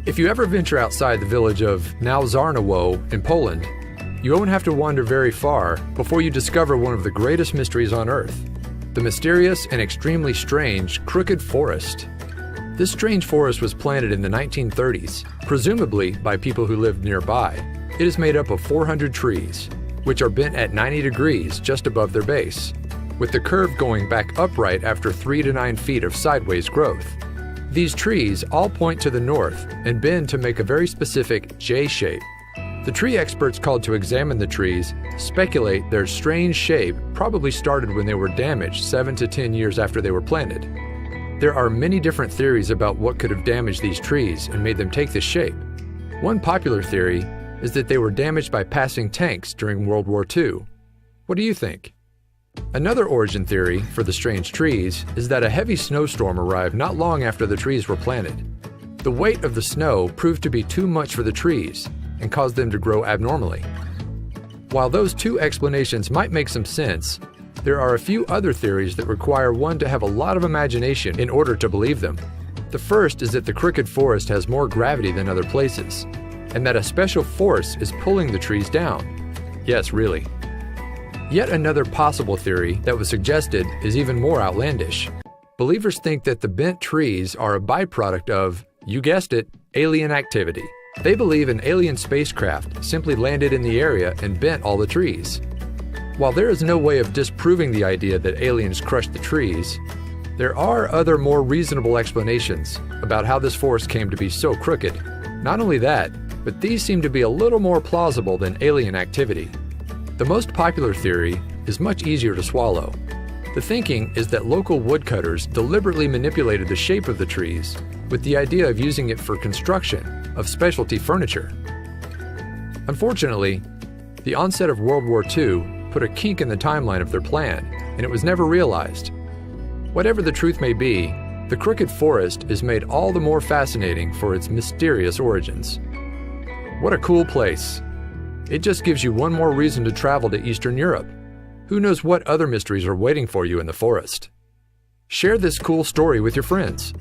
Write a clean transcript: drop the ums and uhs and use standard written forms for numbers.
If you ever venture outside the village of Nałżarnowo in Poland, you won't have to wander very far before you discover one of the greatest mysteries on Earth: the mysterious and extremely strange Crooked Forest. This strange forest was planted in the 1930s, presumably by people who lived nearby. It is made up of 400 trees, which are bent at 90 degrees just above their base, with the curve going back upright after 3 to 9 feet of sideways growth. These trees all point to the north and bend to make a very specific J shape. The tree experts called to examine the trees speculate their strange shape probably started when they were damaged 7 to 10 years after they were planted. There are many different theories about what could have damaged these trees and made them take this shape. One popular theory is that they were damaged by passing tanks during World War II. What do you think? Another origin theory for the strange trees is that a heavy snowstorm arrived not long after the trees were planted. The weight of the snow proved to be too much for the trees and caused them to grow abnormally. While those two explanations might make some sense, there are a few other theories that require one to have a lot of imagination in order to believe them. The first is that the Crooked Forest has more gravity than other places, and that a special force is pulling the trees down. Yes, really. Yet another possible theory that was suggested is even more outlandish. Believers think that the bent trees are a byproduct of, you guessed it, alien activity. They believe an alien spacecraft simply landed in the area and bent all the trees. While there is no way of disproving the idea that aliens crushed the trees, there are other more reasonable explanations about how this forest came to be so crooked. Not only that, but these seem to be a little more plausible than alien activity. The most popular theory is much easier to swallow. The thinking is that local woodcutters deliberately manipulated the shape of the trees with the idea of using it for construction of specialty furniture. Unfortunately, the onset of World War II put a kink in the timeline of their plan, and it was never realized. Whatever the truth may be, the Crooked Forest is made all the more fascinating for its mysterious origins. What a cool place! It just gives you one more reason to travel to Eastern Europe. Who knows what other mysteries are waiting for you in the forest? Share this cool story with your friends.